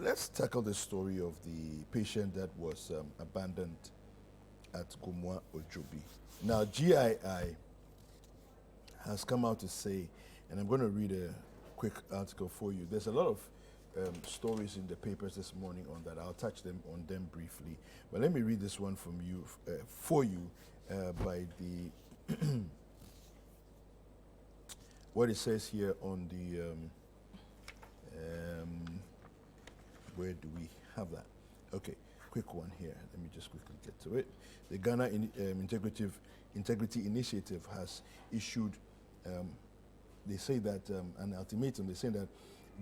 let's tackle the story of the patient that was abandoned at Gomoa, Ojobi. Now, GII has come out to say, and I'm going to read a quick article for you. There's a lot of stories in the papers this morning on that. I'll touch on them briefly. But let me read this one from you, for you, by the what it says here on the where do we have that? Okay, quick one here. Let me just quickly get to it. The Ghana Integrity Initiative has issued, they say that, an ultimatum. They say that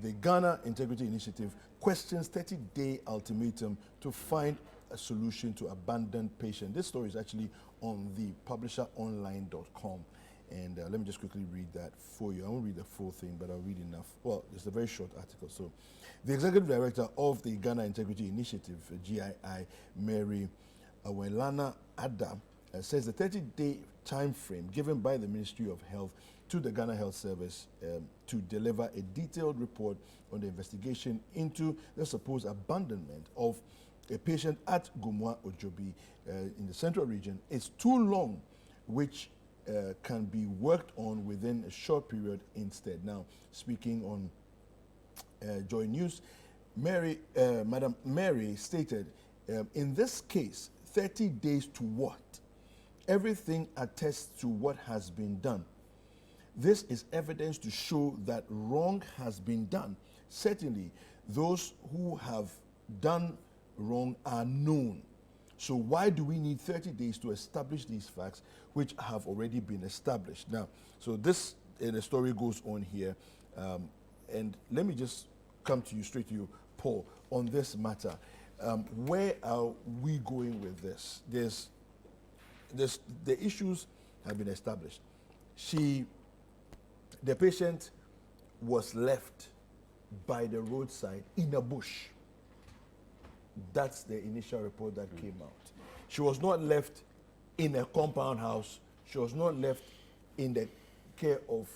the Ghana Integrity Initiative questions 30-day ultimatum to find a solution to abandoned patient. This story is actually on the publisheronline.com. And let me just quickly read that for you. I won't read the full thing, but I'll read enough. Well, it's a very short article. So, the executive director of the Ghana Integrity Initiative, GII, Mary Awelana Adam, says the 30-day time frame given by the Ministry of Health to the Ghana Health Service to deliver a detailed report on the investigation into the supposed abandonment of a patient at Gomoa, Ojobi, in the central region is too long, which can be worked on within a short period instead. Now, speaking on Joy News, Madam Mary stated, in this case, 30 days to what? Everything attests to what has been done. This is evidence to show that wrong has been done. Certainly, those who have done wrong are known. So why do we need 30 days to establish these facts which have already been established? Now, so this the story goes on here. And let me just come to you, straight to you, Paul, on this matter. Where are we going with this? The issues have been established. The patient was left by the roadside in a bush. That's the initial report that came out. She was not left in a compound house. She was not left in the care of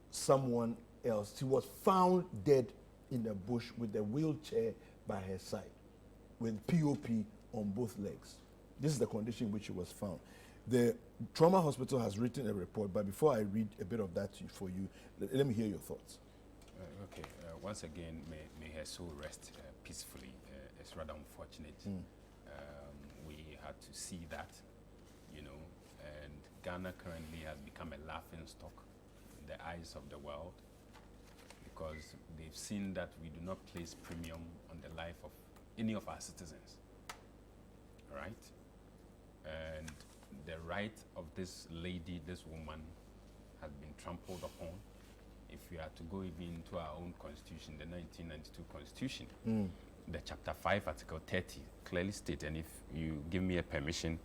someone else. She was found dead in the bush with a wheelchair by her side, with POP on both legs. This is the condition in which she was found. The trauma hospital has written a report, but before I read a bit of that for you, let me hear your thoughts. Okay. Once again, may her soul rest peacefully. It's rather unfortunate. We had to see that, and Ghana currently has become a laughing stock in the eyes of the world because they've seen that we do not place premium on the life of any of our citizens, right? And the right of this lady, this woman, has been trampled upon. If we are to go even to our own constitution, the 1992 constitution, the chapter 5, article 30, clearly states, and if you give me a permission,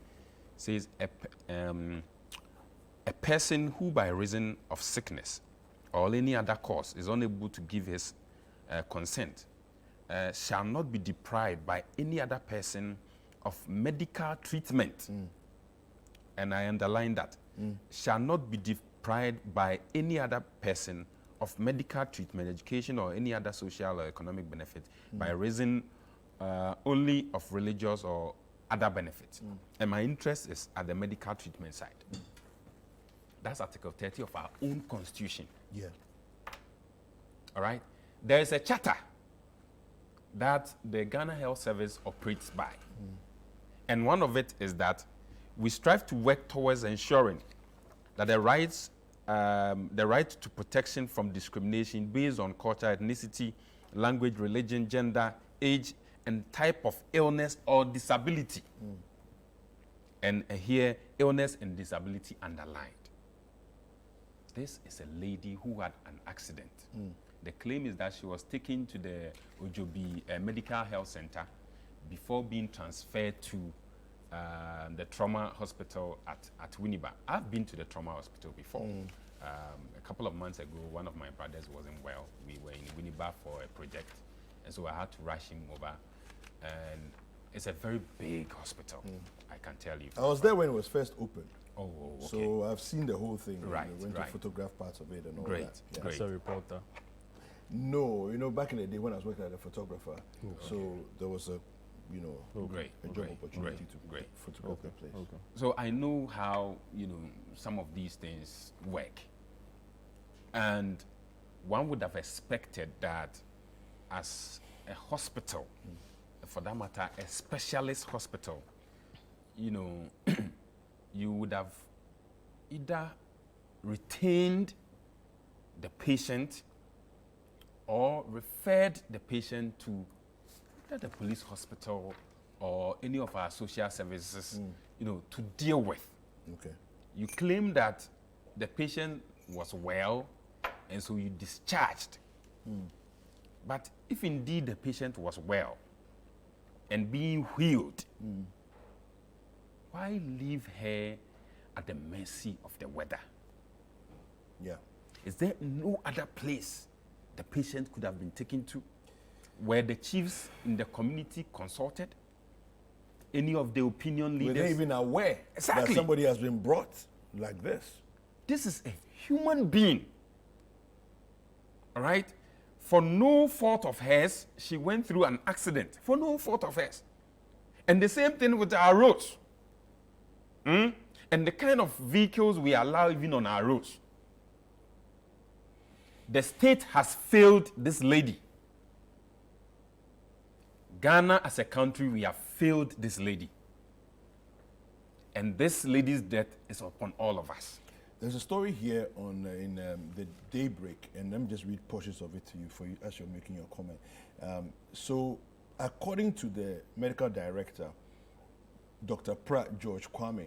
says a person who by reason of sickness or any other cause is unable to give his consent shall not be deprived by any other person of medical treatment. And I underline that. Shall not be deprived by any other person of medical treatment, education, or any other social or economic benefit by reason only of religious or other benefits. And my interest is at the medical treatment side. That's Article 30 of our own constitution. Yeah. All right? There is a charter that the Ghana Health Service operates by. And one of it is that we strive to work towards ensuring that the right to protection from discrimination based on culture, ethnicity, language, religion, gender, age, and type of illness or disability. And here, illness and disability underlined. This is a lady who had an accident. The claim is that she was taken to the Ojobi Medical Health Center before being transferred to the trauma hospital at Winneba. I've been to the trauma hospital before. A couple of months ago, one of my brothers wasn't well. We were in Winneba for a project, and so I had to rush him over. And it's a very big hospital, I can tell you. I was there when it was first opened. Oh, okay. So I've seen the whole thing. Right, I went to photograph parts of it and all great, that. Yeah. great. As a reporter. No, back in the day when I was working as a photographer, so there was a, Great, a job great, opportunity great, to photograph the place. Okay. So I know how, some of these things work. And one would have expected that as a hospital, for that matter, a specialist hospital, you would have either retained the patient or referred the patient to either the police hospital or any of our social services, to deal with. Okay. You claim that the patient was well, and so you discharged. But if indeed the patient was well and being healed, why leave her at the mercy of the weather? Yeah. Is there no other place the patient could have been taken to where the chiefs in the community consulted? Any of the opinion leaders? Were they even aware Exactly. that somebody has been brought like this? This is a human being. All right? For no fault of hers, she went through an accident. For no fault of hers. And the same thing with our roads. And the kind of vehicles we allow even on our roads. The state has failed this lady. Ghana as a country, we have failed this lady. And this lady's death is upon all of us. There's a story here on in the Daybreak, and let me just read portions of it to you for you as you're making your comment. So, according to the medical director, Dr. Pratt George Kwame,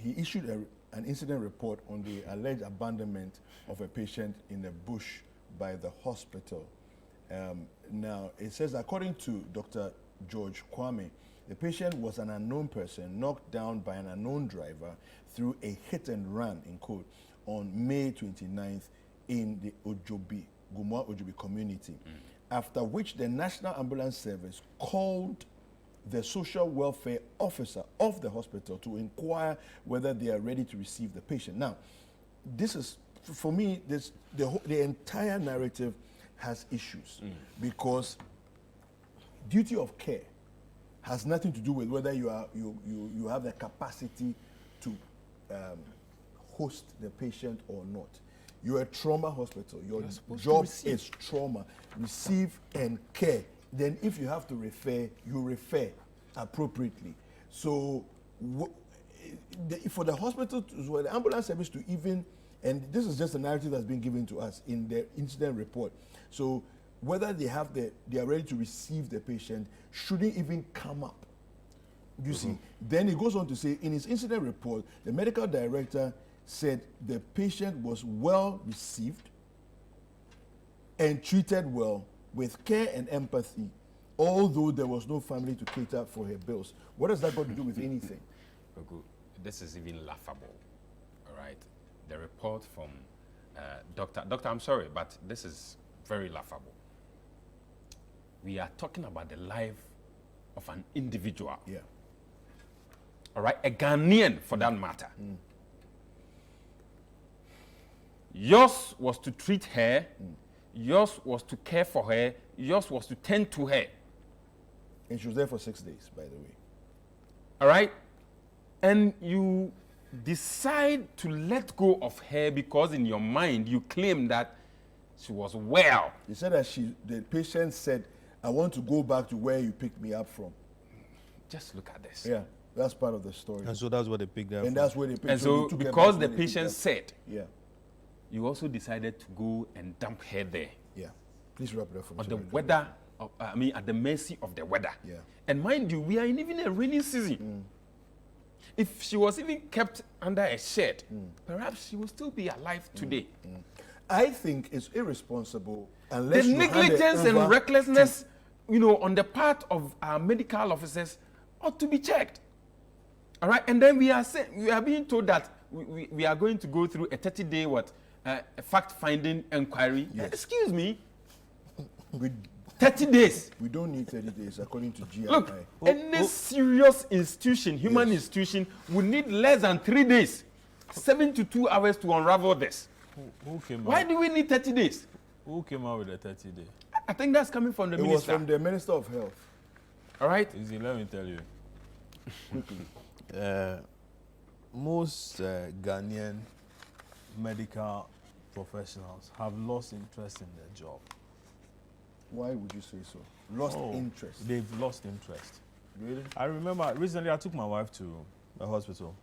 he issued an incident report on the alleged abandonment of a patient in the bush by the hospital. Now, it says, according to Dr. George Kwame, the patient was an unknown person knocked down by an unknown driver through a hit and run, in quote, on May 29th in the Gomoa Ojobi community, after which the National Ambulance Service called the social welfare officer of the hospital to inquire whether they are ready to receive the patient. Now, this is, for me, the entire narrative has issues because duty of care has nothing to do with whether you have the capacity to host the patient or not. You're a trauma hospital. Your job is trauma. Receive and care. Then if you have to refer, you refer appropriately. So for the hospital, for the ambulance service to even, and this is just a narrative that's been given to us in the incident report. So whether they are ready to receive the patient shouldn't even come up. You see, then he goes on to say, in his incident report, the medical director said the patient was well received and treated well with care and empathy, although there was no family to cater for her bills. What has that got to do with anything? This is even laughable, all right? The report from Doctor, I'm sorry, but this is very laughable. We are talking about the life of an individual. Yeah. All right, a Ghanaian for that matter. Yours was to treat her, yours was to care for her, yours was to tend to her. And she was there for 6 days, by the way. All right? And you decide to let go of her because in your mind you claim that she was well. You said that the patient said, I want to go back to where you picked me up from. Just look at this. Yeah, that's part of the story. And so that's what they picked up. And that's where they picked. And so because the patient said, yeah, you also decided to go and dump her there. Yeah. Please wrap it up for me. On the weather, at the mercy of the weather. Yeah. And mind you, we are in even a rainy season. If she was even kept under a shed, perhaps she would still be alive today. I think it's irresponsible unless The you hand it negligence over and recklessness, on the part of our medical officers ought to be checked. All right, and then we are being told that we are going to go through a 30-day fact-finding inquiry. Yes. Excuse me, We 30 days. don't need 30 days according to GII. Look, any serious institution, human institution, would need less than 3 days, 72 hours to unravel this. Who came Why out? do we need 30 days? Who came out with the 30-day? I think that's coming from the It was minister. from the Minister of Health. All right. Easy, let me tell you. Quickly. Most Ghanaian medical professionals have lost interest in their job. Why would you say so? Lost interest. They've lost interest. Really? I remember recently I took my wife to a hospital,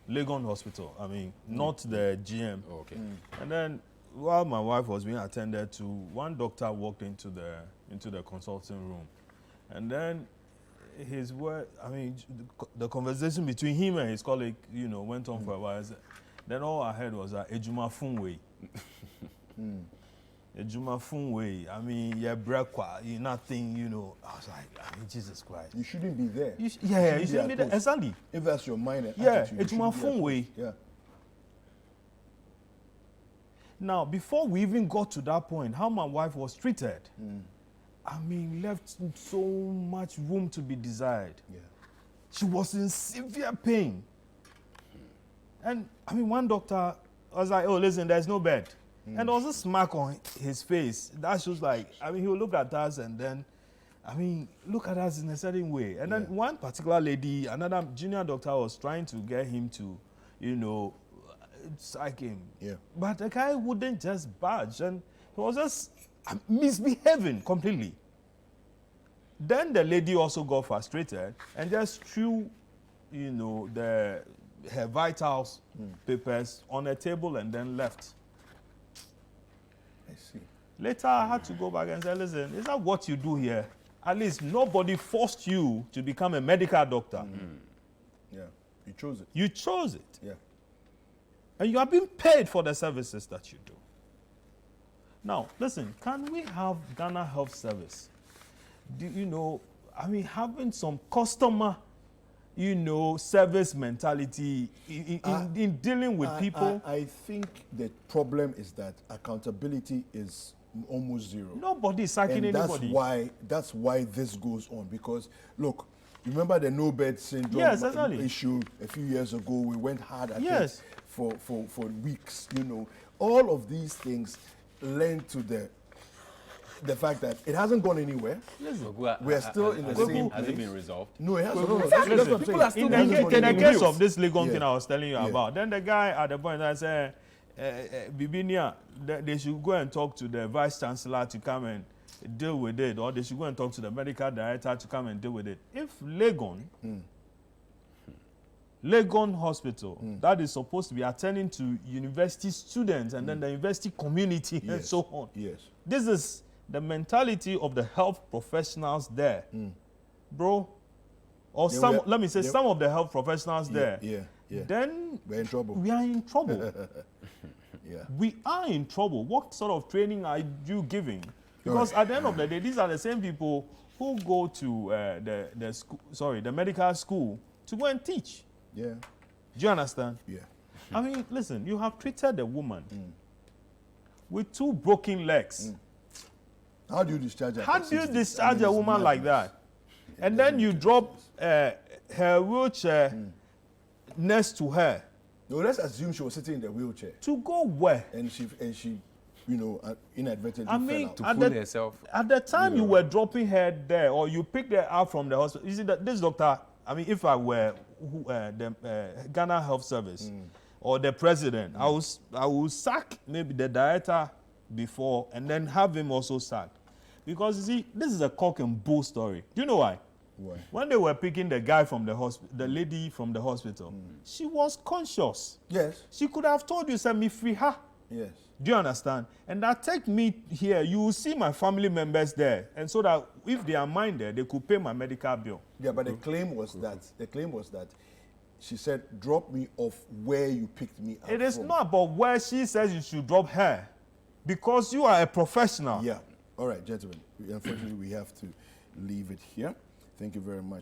Legon Hospital. I mean, not the GM. Oh, okay. And then while my wife was being attended to, one doctor walked into the consulting room, and then his word, I mean, the conversation between him and his colleague, you know, went on for a while. Then all I heard was Ejuma Funwe. Ejuma Funwe. I mean, yeah, brekwa, you nothing, you know. I was like, I mean, Jesus Christ. You shouldn't be there. You shouldn't be there. post. Exactly. If that's your mind and Yeah, attitude, you Ejuma shouldn't be at Funwe. post. Yeah. Now, before we even got to that point, how my wife was treated, I mean, left so much room to be desired. Yeah. She was in severe pain. And I mean, one doctor was like, oh, listen, there's no bed. And there was a smack on his face. That's just like, I mean, he would look at us and then, I mean, look at us in a certain way. And then one particular lady, another junior doctor was trying to get him to, you know, psych him. Yeah. But the guy wouldn't just budge, and he was just misbehaving completely. Then the lady also got frustrated and just threw, you know, her vitals papers on a table and then left. I see. Later, I had to go back and say, listen, is that what you do here? At least nobody forced you to become a medical doctor. Yeah. You chose it. You chose it. Yeah. And you are being paid for the services that you do. Now, listen, can we have Ghana Health Service? Do you know, I mean, having some customer, you know, service mentality in dealing with people? I think the problem is that accountability is almost zero. Nobody is sacking And anybody. that's why this goes on. Because, look, remember the no bed syndrome Yes, exactly. issue a few years ago? We went hard at Yes. it for weeks, you know. All of these things lend to the fact that it hasn't gone anywhere. We are still in the same Has place. it been resolved? No, it hasn't. Listen, That's what I'm people saying. are still It In hasn't the, gone in the anywhere. case of this Legon Yeah. thing I was telling you Yeah. about, then the guy at the point I said, Bibinia, they should go and talk to the vice chancellor to come and deal with it, or they should go and talk to the medical director to come and deal with it. If Legon Hospital, that is supposed to be attending to university students and then the university community and Yes. so on. Yes. This is the mentality of the health professionals there, bro. Or They some, were- let me say, they- some of the health professionals there. Yeah. Then We're in trouble. we are in trouble. Yeah. We are in trouble. What sort of training are you giving? Because at the end of the day, these are the same people who go to the medical school to go and teach. Yeah. Do you understand? Yeah. I mean, listen, you have treated a woman with 2 broken legs. How do you discharge a How do you person? discharge I mean, a it's woman like madness. that? And then you drop her wheelchair next to her No, let's assume she was sitting in the wheelchair to go where? and she you know, inadvertently I mean, fell out. To fool herself. At the time you were dropping her there, or you picked her up from the hospital, you see that this doctor, I mean, if I were the Ghana Health Service or the president, I will sack maybe the director before and then have him also sacked. Because you see, this is a cock and bull story. Do you know why? Why? When they were picking the guy from the hospital, the lady from the hospital, she was conscious. Yes. She could have told you, send me free her. Yes. Do you understand? And that take me here, you will see my family members there. And so that if they are minded, they could pay my medical bill. Yeah, but the claim was that she said, drop me off where you picked me up It is from. not about where she says you should drop her. Because you are a professional. Yeah. All right, gentlemen. Unfortunately, we have to leave it here. Thank you very much.